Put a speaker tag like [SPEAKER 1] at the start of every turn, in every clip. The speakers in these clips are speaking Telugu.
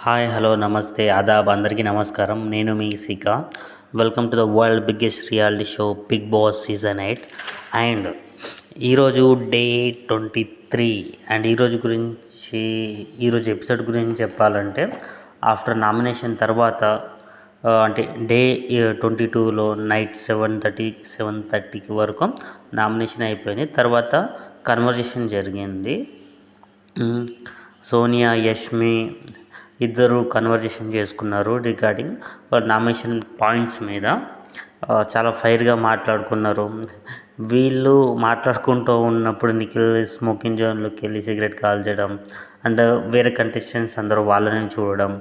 [SPEAKER 1] హాయ్ హలో నమస్తే ఆదాబ్ అందరికీ నమస్కారం. నేను మీ Sika. Welcome to the world biggest reality show Bigg Boss season 8. And ఈరోజు డే 23. అండ్ ఈరోజు ఎపిసోడ్ గురించి చెప్పాలంటే ఆఫ్టర్ నామినేషన్ తర్వాత అంటే డే 22లో నైట్ 7:30కి వరకు నామినేషన్ అయిపోయింది. తర్వాత కన్వర్జేషన్ జరిగింది. సోనియా, యష్మి ఇద్దరు కన్వర్జేషన్ చేసుకున్నారు రిగార్డింగ్ నామినేషన్ పాయింట్స్ మీద. చాలా ఫైర్గా మాట్లాడుకున్నారు. వీళ్ళు మాట్లాడుకుంటూ ఉన్నప్పుడు నిఖిల్ స్మోకింగ్ జోన్లోకి వెళ్ళి సిగరెట్ కాల్చడం అండ్ వేరే కంటెస్టెంట్స్ అందరూ వాళ్ళని చూడడం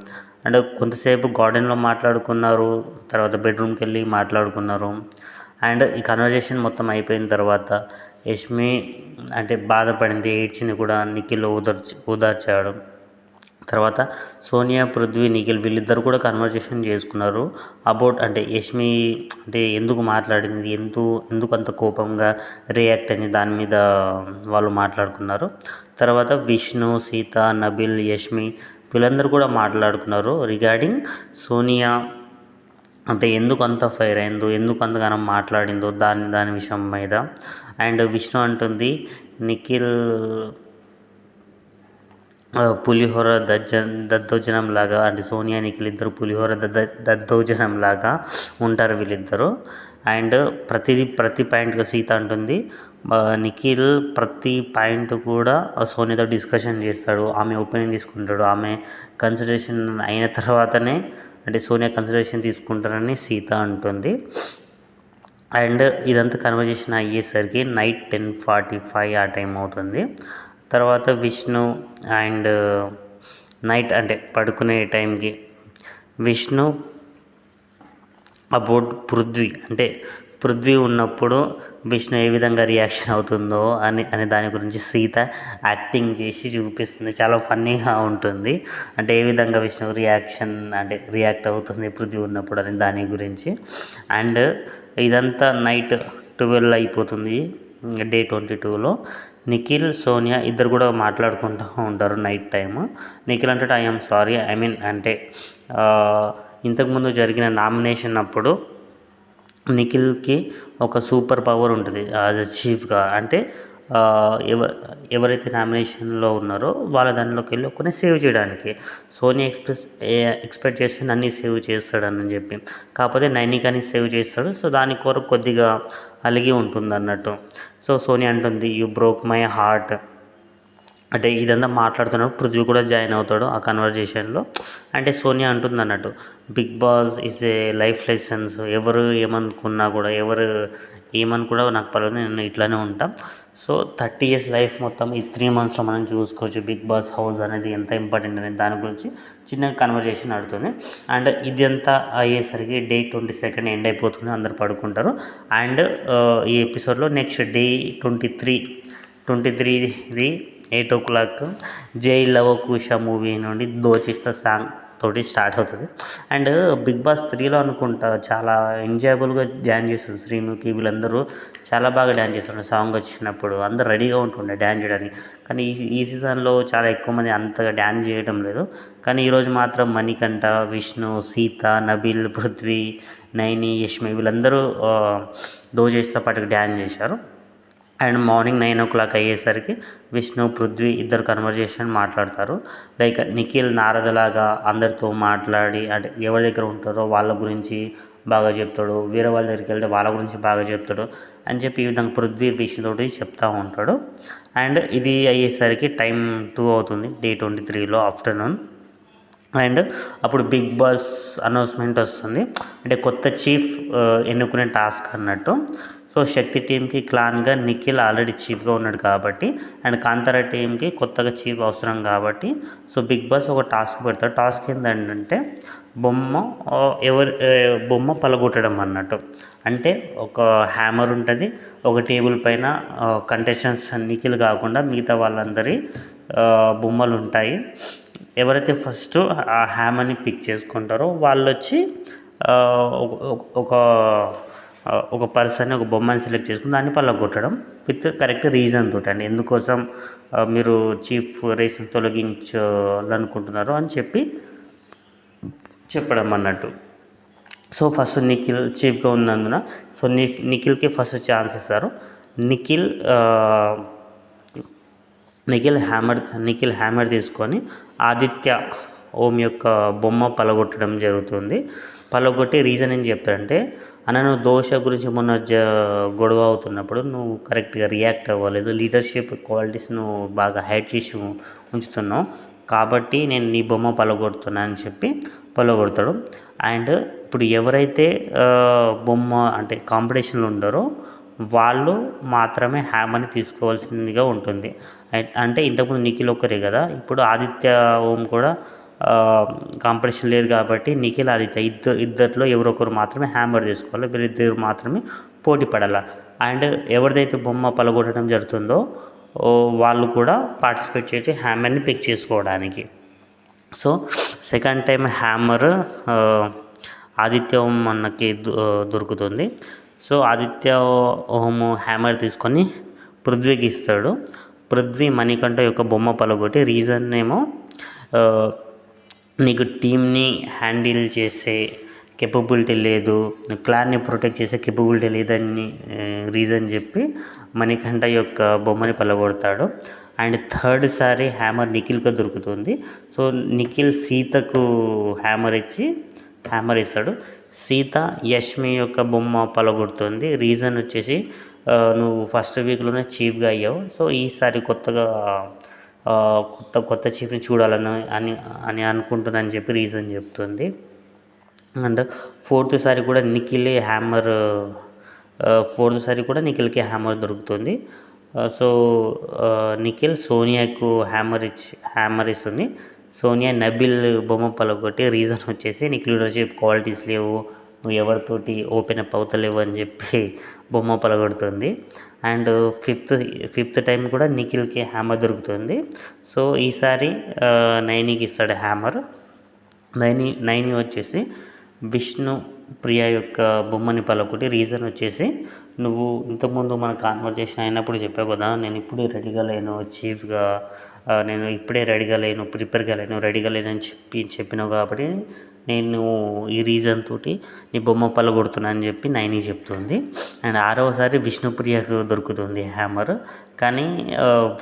[SPEAKER 1] అండ్ కొంతసేపు గార్డెన్లో మాట్లాడుకున్నారు. తర్వాత బెడ్రూమ్కి వెళ్ళి మాట్లాడుకున్నారు. అండ్ ఈ కన్వర్జేషన్ మొత్తం అయిపోయిన తర్వాత యష్మి అంటే బాధపడింది, ఏడ్చింది కూడా. నిఖిల్ ఓదార్చాడు. తర్వాత సోనియా, పృథ్వీ, నిఖిల్ వీళ్ళిద్దరు కూడా కన్వర్జేషన్ చేసుకున్నారు అబౌట్ అంటే యష్మి అంటే ఎందుకు మాట్లాడింది, ఎందుకు అంత కోపంగా రియాక్ట్ అయింది దాని మీద వాళ్ళు మాట్లాడుకున్నారు. తర్వాత విష్ణు, సీత, నబిల్, యష్మి వీళ్ళందరూ కూడా మాట్లాడుకున్నారు రిగార్డింగ్ సోనియా అంటే ఎందుకు అంత ఫైర్ అయిందో, ఎందుకు అంతగానో మాట్లాడిందో దాని విషయం మీద. అండ్ విష్ణు అంటుంది నిఖిల్ పులిహోర దద్దోజనం లాగా అంటే సోనియా, నిఖిల్ ఇద్దరు పులిహోర దద్దోజనం లాగా ఉంటారు వీళ్ళిద్దరు. అండ్ ప్రతి పాయింట్గా సీత అంటుంది నిఖిల్ ప్రతి పాయింట్ కూడా సోనియాతో డిస్కషన్ చేస్తాడు, ఆమె ఒపీనియన్ తీసుకుంటాడు, ఆమె కన్సిడరేషన్ అయిన తర్వాతనే అంటే సోనియా కన్సిడరేషన్ తీసుకుంటారని సీత అంటుంది. అండ్ ఇదంతా కన్వర్జేషన్ అయ్యేసరికి నైట్ 10:45 ఆ టైం అవుతుంది. తర్వాత విష్ణు అండ్ నైట్ అంటే పడుకునే టైంకి విష్ణు అబౌట్ పృథ్వీ ఉన్నప్పుడు విష్ణు ఏ విధంగా రియాక్షన్ అవుతుందో అని దాని గురించి సీత యాక్టింగ్ చేసి చూపిస్తుంది. చాలా ఫన్నీగా ఉంటుంది. అంటే ఏ విధంగా విష్ణు రియాక్ట్ అవుతుంది పృథ్వీ ఉన్నప్పుడు అని దాని గురించి. అండ్ ఇదంతా నైట్ 12 అయిపోతుంది డే 22లో. నిఖిల్, సోనియా ఇద్దరు కూడా మాట్లాడుకుంటూ ఉంటారు నైట్ టైము. నిఖిల్ అంటే ఐఎమ్ సారీ, అంటే ఇంతకుముందు జరిగిన నామినేషన్ అప్పుడు నిఖిల్కి ఒక సూపర్ పవర్ ఉంటుంది యాజ్ అ చీఫ్గా. అంటే ఎవరైతే నామినేషన్లో ఉన్నారో వాళ్ళ దానిలోకి వెళ్ళి కొన్ని సేవ్ చేయడానికి. సోనియా ఎక్స్పెక్ట్ చేస్తే నన్ను సేవ్ చేస్తాడని చెప్పి, కాకపోతే నైనికాని సేవ్ చేస్తాడు. సో దాని కొరకు కొద్దిగా అలిగి ఉంటుంది అన్నట్టు. సో సోనియా అంటుంది యూ బ్రోక్ మై హార్ట్ అంటే ఇదంతా మాట్లాడుతున్నప్పుడు పృథ్వీ కూడా జాయిన్ అవుతాడు ఆ కన్వర్జేషన్లో. అంటే సోనియా అంటుంది అన్నట్టు big boss is a life lessons, ఎవరు ఏమనుకున్నా కూడా నాకు పర్వాలేదు, నేను ఇట్లానే ఉంటాం. సో 30 years లైఫ్ మొత్తం ఈ 3 monthsలో మనం చూసుకోవచ్చు బిగ్ బాస్ హౌస్ అనేది ఎంత ఇంపార్టెంట్ అనేది దాని గురించి చిన్న కన్వర్జేషన్ ఆడుతుంది. అండ్ ఇదంతా అయ్యేసరికి డే 22 ఎండ్ అయిపోతుంది, అందరు పడుకుంటారు. అండ్ ఈ ఎపిసోడ్లో నెక్స్ట్ డే 23 8 o'clock జై లవ కుష మూవీ నుండి దోచిస్తా సాంగ్ తోటి స్టార్ట్ అవుతుంది. అండ్ బిగ్ బాస్ 3లో అనుకుంటా చాలా ఎంజాయబుల్గా డ్యాన్స్ చేస్తారు శ్రీముఖి వీళ్ళందరూ చాలా బాగా డ్యాన్స్ చేస్తారు. సాంగ్ వచ్చినప్పుడు అందరు రెడీగా ఉంటుండే డ్యాన్స్ చేయడానికి. కానీ ఈ సీజన్లో చాలా ఎక్కువ మంది అంతగా డ్యాన్స్ చేయడం లేదు. కానీ ఈరోజు మాత్రం మణికంఠ, విష్ణు, సీత, నబిల్, పృథ్వీ, నైని, యష్మి వీళ్ళందరూ దోచేస్తా పాటుకు డ్యాన్స్ చేశారు. అండ్ మార్నింగ్ 9 o'clock అయ్యేసరికి విష్ణు, పృథ్వీ ఇద్దరు కన్వర్జేషన్ మాట్లాడతారు. లైక్ నిఖిల్ నారదలాగా అందరితో మాట్లాడి అంటే ఎవరి దగ్గర ఉంటారో వాళ్ళ గురించి బాగా చెప్తాడు, వేరే వాళ్ళ దగ్గరికి వెళ్తే వాళ్ళ గురించి బాగా చెప్తాడు అని చెప్పి ఈ విధంగా పృథ్వీ విష్ణుతోటి చెప్తూ ఉంటాడు. అండ్ ఇది అయ్యేసరికి టైం 2 అవుతుంది డే 23లో ఆఫ్టర్నూన్. అండ్ అప్పుడు బిగ్ బాస్ అనౌన్స్మెంట్ వస్తుంది. అంటే కొత్త చీఫ్ ఎన్నుకునే టాస్క్ అన్నట్టు. సో శక్తి టీంకి క్లాన్గా నిఖిల్ ఆల్రెడీ చీఫ్గా ఉన్నాడు కాబట్టి అండ్ కాంతారా టీంకి కొత్తగా చీఫ్ అవసరం కాబట్టి సో బిగ్ బాస్ ఒక టాస్క్ పెడతాడు. టాస్క్ ఏంటంటే బొమ్మ పలగొట్టడం అన్నట్టు. అంటే ఒక హ్యామర్ ఉంటుంది, ఒక టేబుల్ పైన కంటెస్టెంట్స్ నిఖిల్ కాకుండా మిగతా వాళ్ళందరి బొమ్మలు ఉంటాయి. ఎవరైతే ఫస్ట్ ఆ హ్యామర్ని పిక్ చేసుకుంటారో వాళ్ళు వచ్చి ఒక పర్సన్ ఒక బొమ్మని సెలెక్ట్ చేసుకుని దాన్ని పలగొట్టడం విత్ కరెక్ట్ రీజన్ తోటి అండి. ఎందుకోసం మీరు చీఫ్ రేస్ని తొలగించాలనుకుంటున్నారు అని చెప్పి చెప్పడం అన్నట్టు. సో ఫస్ట్ నిఖిల్ చీఫ్గా ఉన్నందున సో నిఖిల్కి ఫస్ట్ ఛాన్స్ ఇస్తారు. నిఖిల్ నిఖిల్ హ్యామర్ తీసుకొని ఆదిత్య ఓం యొక్క బొమ్మ పలగొట్టడం జరుగుతుంది. పలగొట్టి రీజన్ ఏం చెప్తాడంటే, అన్న నువ్వు దోశ గురించి మొన్న గొడవ అవుతున్నప్పుడు నువ్వు కరెక్ట్గా రియాక్ట్ అవ్వలేదు, లీడర్షిప్ క్వాలిటీస్ నువ్వు బాగా హైడ్ చేసి ఉంచుతున్నావు, కాబట్టి నేను నీ బొమ్మ పలగొడుతున్నా అని చెప్పి పలగొడతాడు. అండ్ ఇప్పుడు ఎవరైతే బొమ్మ అంటే కాంపిటీషన్లో ఉంటారో వాళ్ళు మాత్రమే హ్యామర్ని తీసుకోవాల్సిందిగా ఉంటుంది. అంటే ఇంతకుముందు నిఖిల్ ఒక్కరే కదా, ఇప్పుడు ఆదిత్య ఓం కూడా కాంపిటీషన్ లేదు కాబట్టి నిఖిల్ ఆదిత్య ఇద్దరిలో ఎవరొకరు మాత్రమే హ్యామర్ తీసుకోవాలి, వీళ్ళిద్దరు మాత్రమే పోటీ పడాలి. అండ్ ఎవరిదైతే బొమ్మ పలగొట్టడం జరుగుతుందో వాళ్ళు కూడా పార్టిసిపేట్ చేసి హ్యామర్ని పిక్ చేసుకోవడానికి. So second time hammer Aditya Om మనకి దొరుకుతుంది. సో ఆదిత్య ఓం హ్యామర్ తీసుకొని పృథ్వీకి ఇస్తాడు. పృథ్వీ మణికంఠ యొక్క బొమ్మ పలగొట్టి రీజన్ ఏమో నీకు టీమ్ని హ్యాండిల్ చేసే కెపబిలిటీ లేదు, క్లాన్ని ప్రొటెక్ట్ చేసే కెపబిలిటీ లేదని రీజన్ చెప్పి మణికంఠ యొక్క బొమ్మని పలగొడతాడు. అండ్ థర్డ్ సారి హ్యామర్ నిఖిల్కి దొరుకుతుంది. సో నిఖిల్ సీతకు హ్యామర్ ఇస్తాడు. సీత యష్మి యొక్క బొమ్మ పలగొడుతుంది. రీజన్ వచ్చేసి నువ్వు ఫస్ట్ వీక్లోనే చీఫ్గా అయ్యావు, సో ఈసారి కొత్త చీఫ్ని చూడాలని అనుకుంటున్నాను చెప్పి రీజన్ చెప్తుంది. అండ్ ఫోర్త్ సారి కూడా నిఖిల్కి హ్యామర్ దొరుకుతుంది. సో నిఖిల్ సోనియాకు హ్యామర్ ఇస్తుంది. సోనియా నబిల్ బొమ్మ పలగొట్టి రీజన్ వచ్చేసి నీకు లీడర్షిప్ క్వాలిటీస్ లేవు, నువ్వు ఎవరితోటి ఓపెన్ అప్ అవుతలేవు అని చెప్పి బొమ్మ పలగొడుతుంది. అండ్ ఫిఫ్త్ టైం కూడా నిఖిల్కి హ్యామర్ దొరుకుతుంది. సో ఈసారి నైనికి ఇస్తాడు హ్యామర్. నైని వచ్చేసి విష్ణు ప్రియ యొక్క బొమ్మని పలకొట్టి రీజన్ వచ్చేసి నువ్వు ఇంతకుముందు మన కాన్వర్జేషన్ అయినప్పుడు చెప్పావు కదా, నేను ఇప్పుడే రెడీగా లేను చీఫ్గా, నేను ఇప్పుడే ప్రిపేర్గా లేను అని చెప్పినావు కాబట్టి నేను ఈ రీజన్ తోటి నీ బొమ్మ పలగొడుతున్నా అని చెప్పి నైని చెప్తుంది. అండ్ 6వసారి విష్ణుప్రియకు దొరుకుతుంది హ్యామర్. కానీ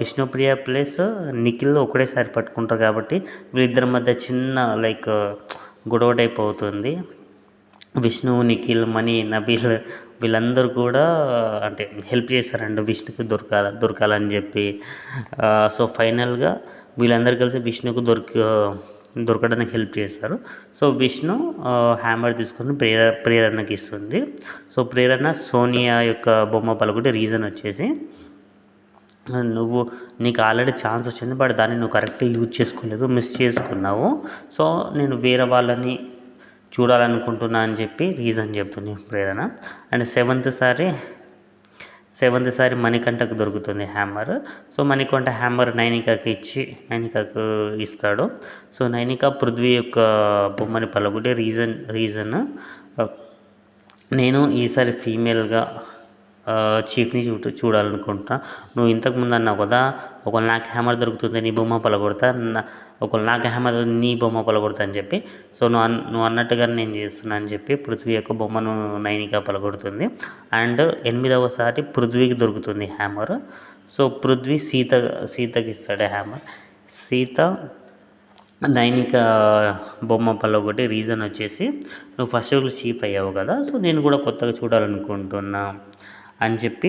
[SPEAKER 1] విష్ణుప్రియ ప్లస్ నిఖిల్ ఒకటేసారి పట్టుకుంటారు కాబట్టి వీళ్ళిద్దరి మధ్య చిన్న గొడవ టైప్ అవుతుంది. విష్ణు, నిఖిల్, మణి, నబీల్ వీళ్ళందరూ కూడా అంటే హెల్ప్ చేస్తారండి విష్ణుకు దొరకాలని చెప్పి. సో ఫైనల్గా వీళ్ళందరూ కలిసి విష్ణుకు దొరకడానికి హెల్ప్ చేస్తారు. సో విష్ణు హ్యామర్ తీసుకొని ప్రేరణకి ఇస్తుంది. సో ప్రేరణ సోనియా యొక్క బొమ్మ పలకొట్టి రీజన్ వచ్చేసి నీకు ఆల్రెడీ ఛాన్స్ వచ్చింది, బట్ దాన్ని నువ్వు కరెక్ట్గా యూజ్ చేసుకోలేదు, మిస్ చేసుకున్నావు, సో నేను వేరే వాళ్ళని చూడాలనుకుంటున్నా అని చెప్పి రీజన్ చెప్తుంది ప్రేరణ. అండ్ సెవెంత్ సారి మణికంఠకు దొరుకుతుంది హ్యామర్. సో మణికంఠ హ్యామర్ నైనికకు ఇస్తాడు. సో నైనిక పృథ్వీ యొక్క బొమ్మని పలగొట్టి రీజన్ నేను ఈసారి ఫీమేల్గా చీఫ్ని చూడాలనుకుంటా. నువ్వు ఇంతకుముందు అన్నావు కదా, ఒకవేళ నాకు హ్యామర్ దొరుకుతుంది నీ బొమ్మ పలగొడతా, ఒకవేళ నాకు హ్యామర్ నీ బొమ్మ పలగొడతా అని చెప్పి, సో నువ్వు అన్నట్టుగా నేను చేస్తున్నా అని చెప్పి పృథ్వీ యొక్క బొమ్మను నైనిక పలగొడుతుంది. అండ్ 8వసారి పృథ్వీకి దొరుకుతుంది హ్యామర్. సో పృథ్వీ సీతకి ఇస్తాడు హ్యామర్. సీత నైనిక బొమ్మ పలగొట్టి రీజన్ వచ్చేసి నువ్వు ఫస్ట్ వీక్లో చీఫ్ అయ్యావు కదా, సో నేను కూడా కొత్తగా చూడాలనుకుంటున్నా అని చెప్పి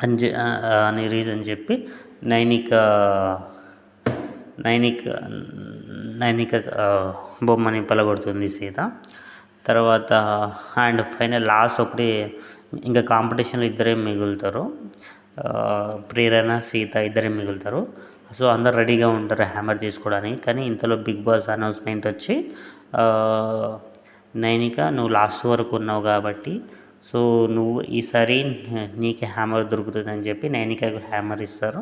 [SPEAKER 1] అని రీజన్ చెప్పి నైనిక బొమ్మని పలగొడుతుంది సీత. తర్వాత అండ్ ఫైనల్ లాస్ట్ ఒకటి ఇంకా కాంపిటీషన్లో ఇద్దరే మిగులుతారు, ప్రేరణ, సీత ఇద్దరే మిగులుతారు. సో అందరు రెడీగా ఉంటారు హ్యామర్ తీసుకోవడానికి. కానీ ఇంతలో బిగ్ బాస్ అనౌన్స్మెంట్ వచ్చి నైనిక నువ్వు లాస్ట్ వరకు ఉన్నావు కాబట్టి సో నువ్వు ఈసారి నీకే హ్యామర్ దొరుకుతుందని చెప్పి నైనికకు హ్యామర్ ఇస్తారు.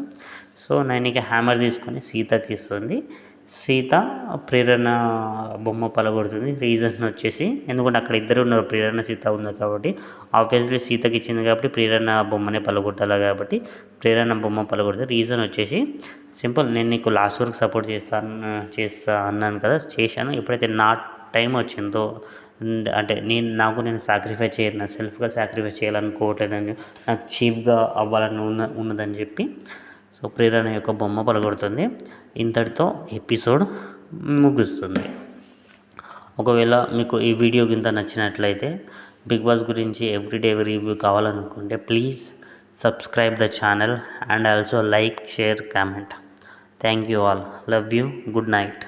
[SPEAKER 1] సో నైనిక హ్యామర్ తీసుకొని సీతకి ఇస్తుంది. సీత ప్రేరణ బొమ్మ పలగొడుతుంది. రీజన్ వచ్చేసి ఎందుకంటే అక్కడ ఇద్దరు ఉన్నారు, ప్రేరణ సీత ఉన్నారు కాబట్టి ఆబ్వియస్లీ సీతకి ఇచ్చింది కాబట్టి ప్రేరణ బొమ్మనే పలగొట్టాలి కాబట్టి ప్రేరణ బొమ్మ పలగొడుతుంది. రీజన్ వచ్చేసి సింపుల్, నేను నీకు లాస్ట్ వరకు సపోర్ట్ చేస్తా అన్నాను కదా, చేశాను. ఎప్పుడైతే నా టైం వచ్చిందో అంటే నేను సాక్రిఫైస్ చేయను, సెల్ఫ్గా సాక్రిఫైస్ చేయాలనుకోవట్లేదని, నాకు చీఫ్గా అవ్వాలని ఉన్నదని చెప్పి సో ప్రేరణ యొక్క బొమ్మ పలగొడుతుంది. ఇంతటితో ఎపిసోడ్ ముగుస్తుంది. ఒకవేళ మీకు ఈ వీడియో కింద నచ్చినట్లయితే బిగ్ బాస్ గురించి ఎవ్రీడే రివ్యూ కావాలనుకుంటే please subscribe the channel and also like, share, comment. Thank you all. Love you. Good night.